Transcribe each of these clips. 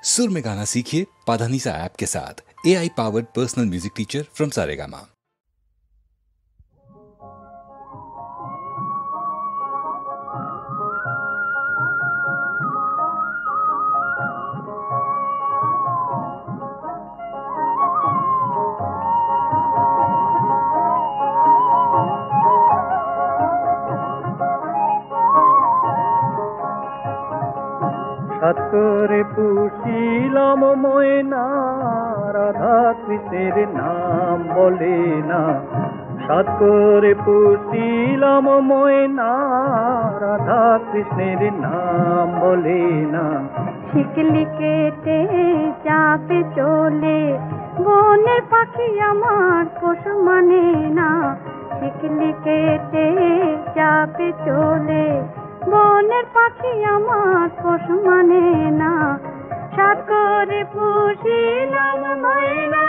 सुर में गाना सीखिए पाधानीसा ऐप के साथ। AI powered personal music teacher from Saregama. সাত করে পুষিলাম ময়না, রাধা কৃষ্ণের নাম বলে না। সাত করে পুষিলাম ময়না, রাধা কৃষ্ণের নাম বলে না। শিকলি কেটে চাপে চলে, বনের পাখি আমার পোষ মানে না। শিকলি কেটে চাপে চলে, বনের পাখি আমার পোষ মানে না। সাত করে পুষিলাম ময়না,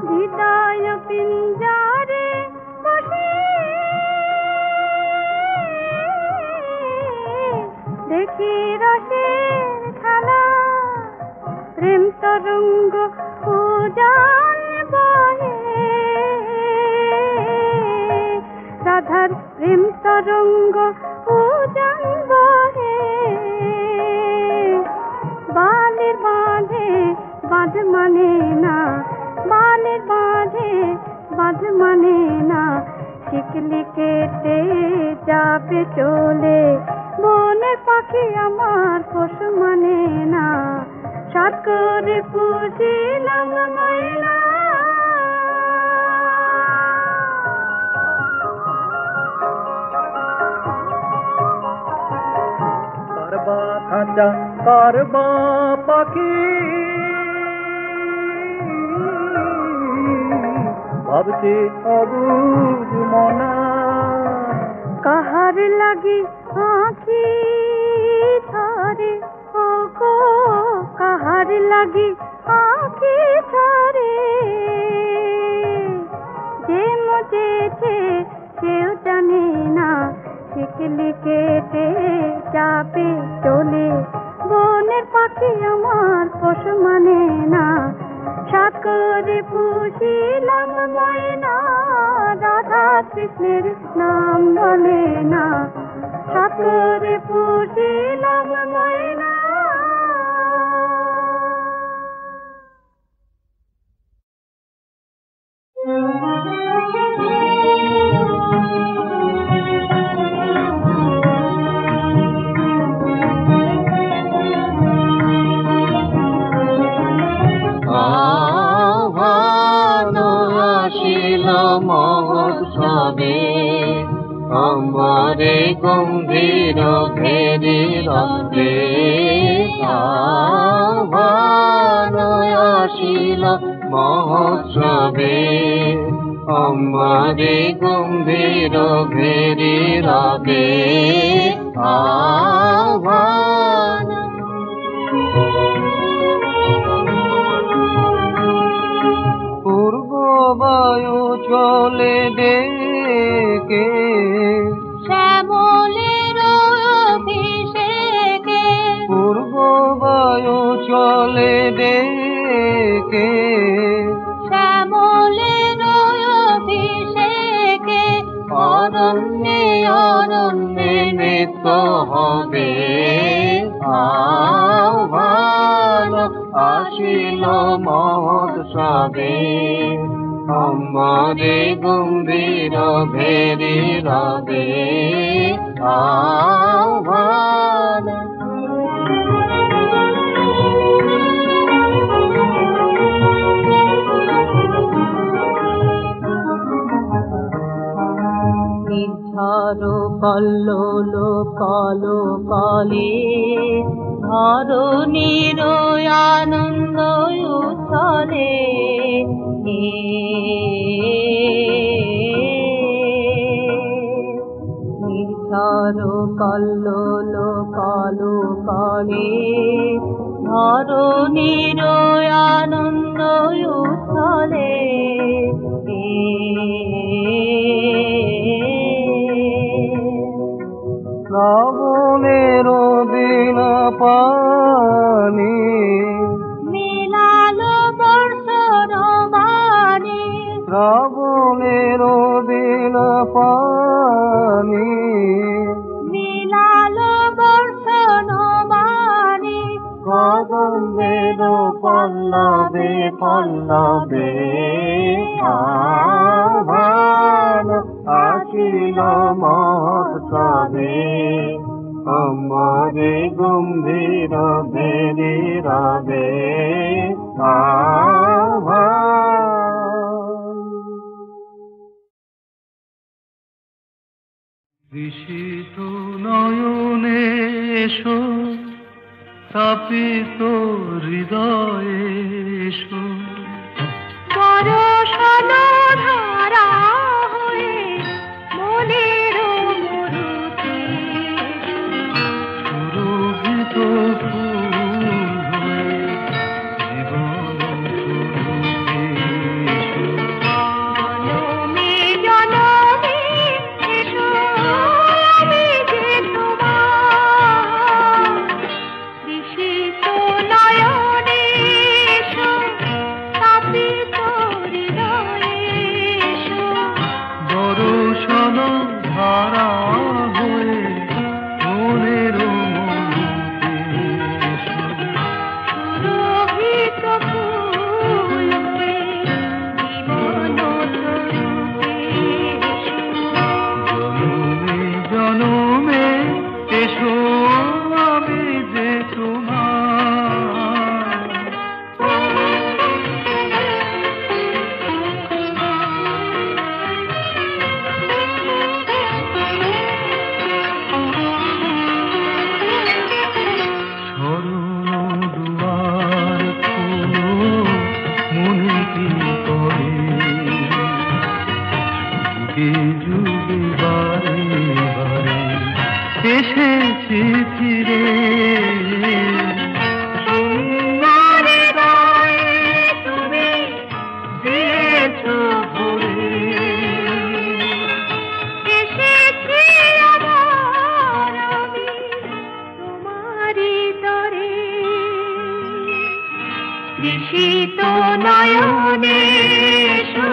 হৃদয় পিঞ্জরে বসে দেখি রসের খেলা। প্রেম তরঙ্গ উজান বহে, রাধার প্রেম তরঙ্গ উজান বহে। বালের বাঁধে বাঁধ মানে না, বালের বাঁধে বাঁধ মানে না। শিকলি কেটে যাবে চলে, বনের পাখি আমার পোষ মানে না। সাত করে পুষিলাম ময়না। কারবা খাঁচা কারবা পাখি, ভাবছে অবুঝ মনা। কাহার লাগি আঁখি ধরে, ও গো কাহার লাগি আঁখি ধরে। যে মজেছে সেও জানে না। শিকলি কেটে চাপে চলে, বনের পাখি আমার পোষ মানে না। সাত করে পুষিলাম ময়না, রাধা কৃষ্ণের নাম বলে না। সাত করে পুষিলাম ময়না। মহোৎসবে আমারে গম্ভীর ভেরি রবে। আহ্বান আসিল মহোৎসবে, আমারে গম্ভীর ভেরি রবে। আহ্বান পূর্ব বায়ু চলে ডেকে, শ্যামলের অভিষেকে। পূর্ব বায়ু চলে ডেকে, শ্যামলের অভিষেকে। অরণ্যে অরণ্যে নৃত্য হবে। আহ্বান আসিল মহোৎসবে, আমারে গম্ভীর ভেরি রবে। আহ্বান নির্ঝর কল্লোল কালো কালে, ধরণীর আনন্দ উচ্ছলে। নির্ঝর কল্লোল কালো কালে, ধরণীর আনন্দ উচ্ছলে। শ্রাবণের দিন পানি মিলালো বর্ষণ বাণী, শ্রাবণের দিন পানি মিলালো বর্ষণ বাণী, কদম্বের পল্লবে পল্লবে আহ্বান আসিল মহোৎসবে আমারে গম্ভীর বেরি রবে আহ্বান। ঋষিত নয়নে এসো, তাপিত হৃদয়ে এসো, বরষণ ধারা হয়ে মনের মরুতে সুরভিত ফুল হয়ে জীবন ফুলতে এসো। জনমে জনমে এসো, আমি যে তোমার ঋষিত নয়নে এসো, তাপিত হৃদয়ে এসো, বরষণ ধারা হয়ে মনের মরুতে এসো। সুরভিত ফুল হয়ে জীবন তরুতে এসো। জনমে জনমে এসো, আমি যে তোমার শরণ দুয়ার খোলো, মনে কি করে যুগে যুগে বারে বারে এসেছি ফিরে। তোমার গায়ে তুমি দিয়েছ ভরে, এসেছি আবার আমি তোমারই তরে, তৃষিত নয়নে এসো।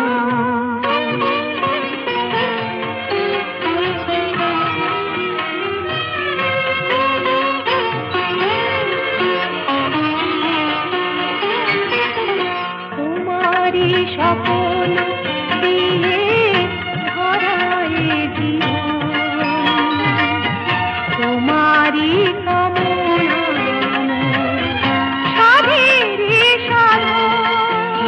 তোমারই স্বপন দিয়ে ধরায় জীবন, তোমারই কামনা সাধের সাধন,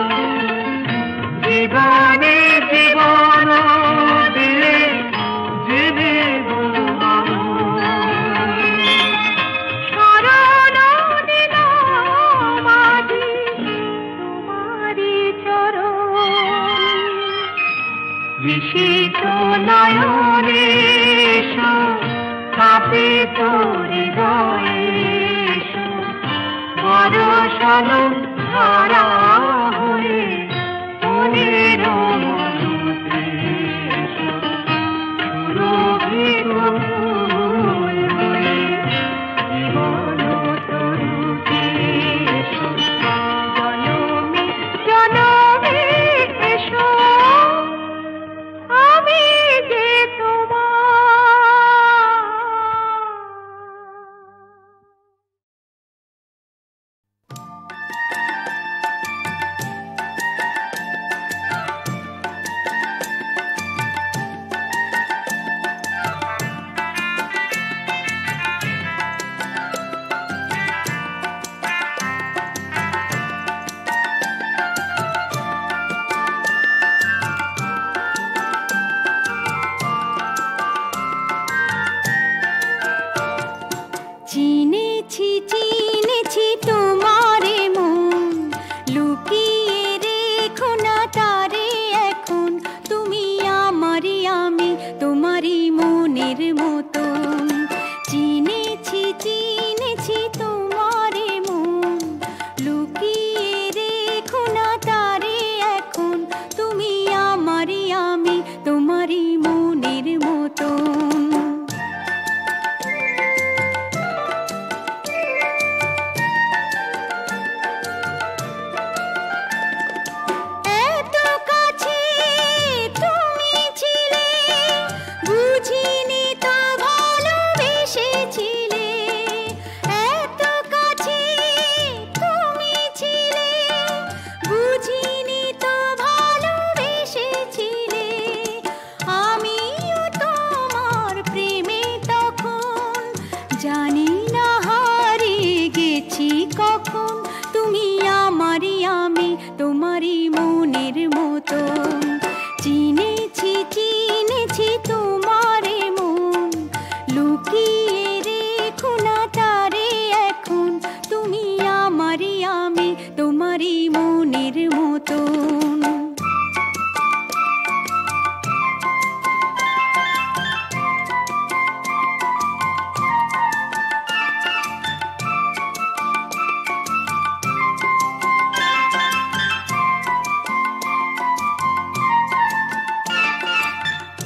জীবনে জীবন দিয়ে জীবিত শরণ নিলাম আজি তোমারই চরণ, ঋষিত নয়নে এসো, তাপিত হৃদয়ে এসো, বরষণ ধারা হয়ে মনের মরুতে এসো। সুরভিত ফুল হয়ে জীবন তরুতে এসো। জনমে জনমে এসো, আমি যে তোমার।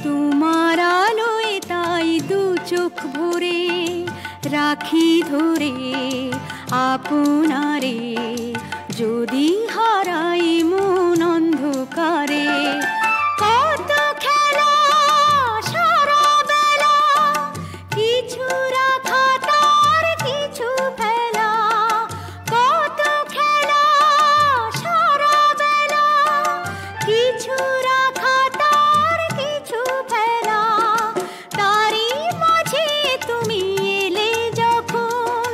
তোমার আলোয় তাই দু চোখ ভরে রাখি ধরে আপনারে, যদি হারাই মন অন্ধকারে। কত খেলা সারা বেলা, কিছু রাখা তার কিছু ফেলা। কত খেলা সারা বেলা, কিছু রাখা তার কিছু ফেলা। তারই মাঝে তুমি এলে যখন,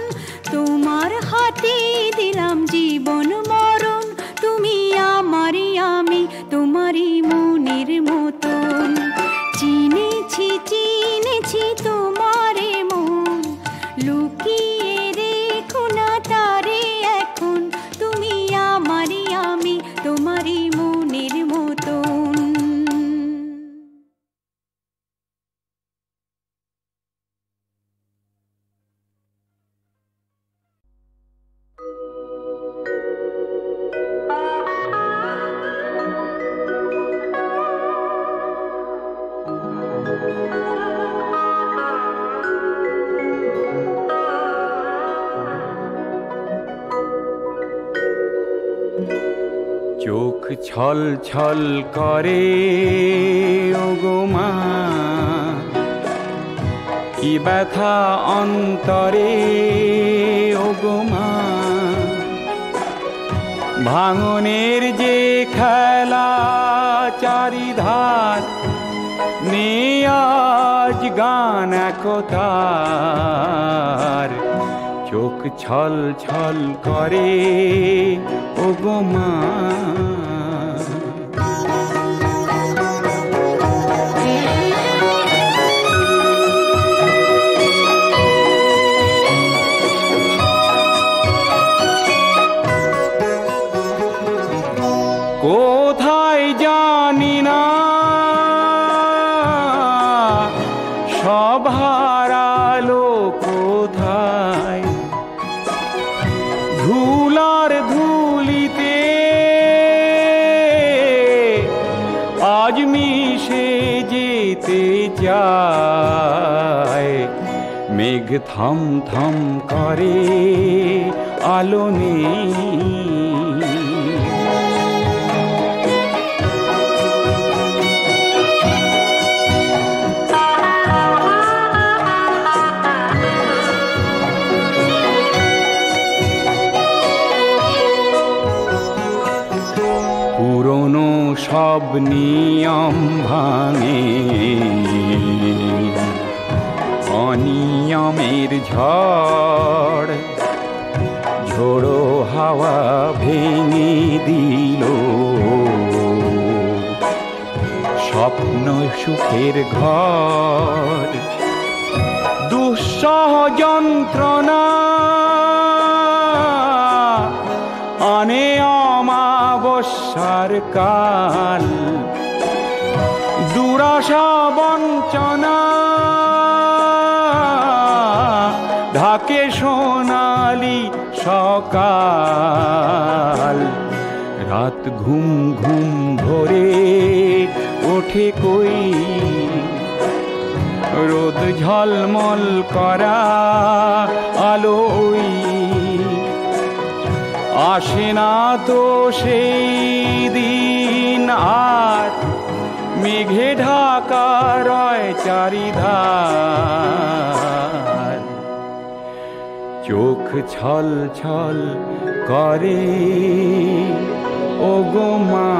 তোমার হাতে দিলাম জীবন মরণ। তুমি আমারই আমি, তোমারই মনের মতন। চিনেছি চিনেছি তোমারে মন, লুকিয়ে রেখো না তারে এখন। তুমি আমারই আমি, তোমারই মনের মতন। চোখ ছল ছল করে ওগো মা, কি ব্যথা অন্তরে ওগো মা। ভাঙনের যে খেলা চারিধার, নেই আজ গান একতার। চোখ ছল ছল করে ওগো মা। কোথায় জানি না সব হারালো কোথায়, ধুলার ধুলিতে আজ মিশে যেতে চায়। মেঘ থম থম করে আলো নেই, পুরনো সব নিয়ম ভাঙে অনিয়মের ঝড়। ঝোড়ো হাওয়া ভেঙে দিল স্বপ্ন সুখের ঘর। দুঃসহ যন্ত্রণা আনে অমাবস্যার কাল। দুরাশা বঞ্চনা ঢাকে সোনালি সকাল। রাত ঘুম ঘুম ভরে ওঠে কই, রোদ ঝলমল করা আলোই। আসে না তো সেই দিন আর, মেঘে ঢাকা রয় চারিধার। চোখ ছল ছল করে ওগো মা।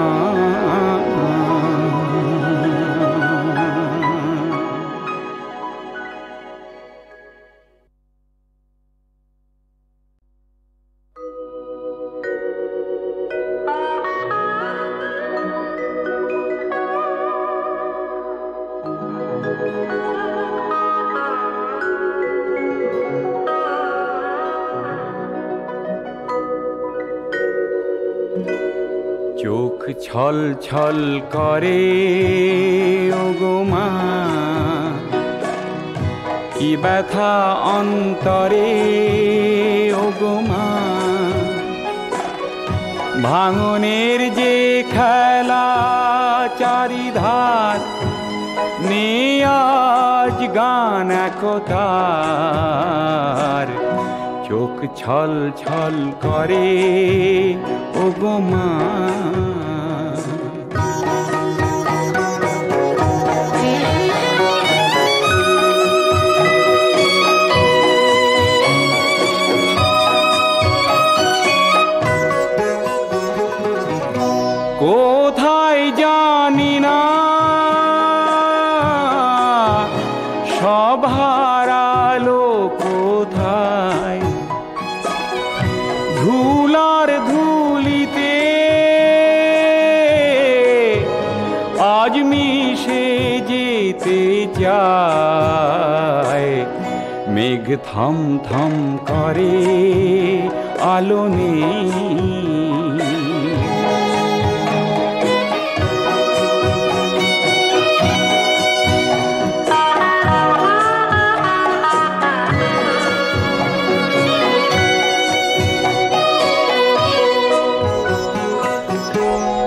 চোখ ছল ছল করে ওগো মা, কি ব্যথা অন্তরে ওগো মা। ভাঙনের যে খেলা চারিধার, নে আজ গান একতার, চোখ ছল ছল করে ওগো মা। কোথায় জানি না সব হারালো কোথায়, ধুলার ধুলিতে আজ মিশে যেতে চায়। মেঘ থম থম করে আলো নেই,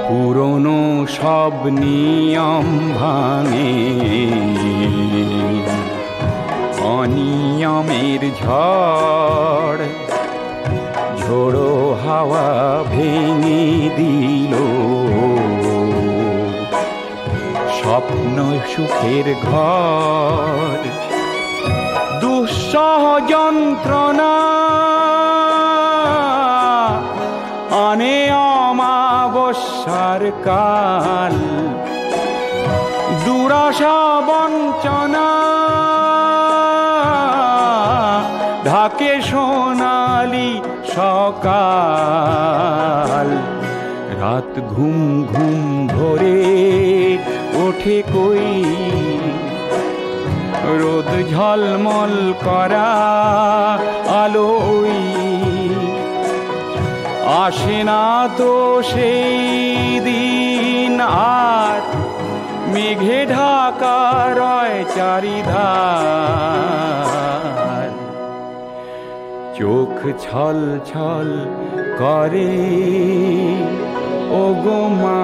পুরনো সব নিয়ম ভাঙে, অনিয়মের ঝড় ঝোড়ো হাওয়া ভেঙে দিল স্বপ্ন সুখের ঘর। দুঃসহ যন্ত্রণা আনে অমাবস্যার কাল, দুরাশা বঞ্চনা ঢাকে সোনালি সকাল। রাত ঘুম ঘুম ভরে ওঠে কই, রোদ ঝলমল করা আলোই আসে না তো সেই দিন আর, মেঘে ঢাকা রয় চারিধার। চোখ ছল ছল করে ওগো মা।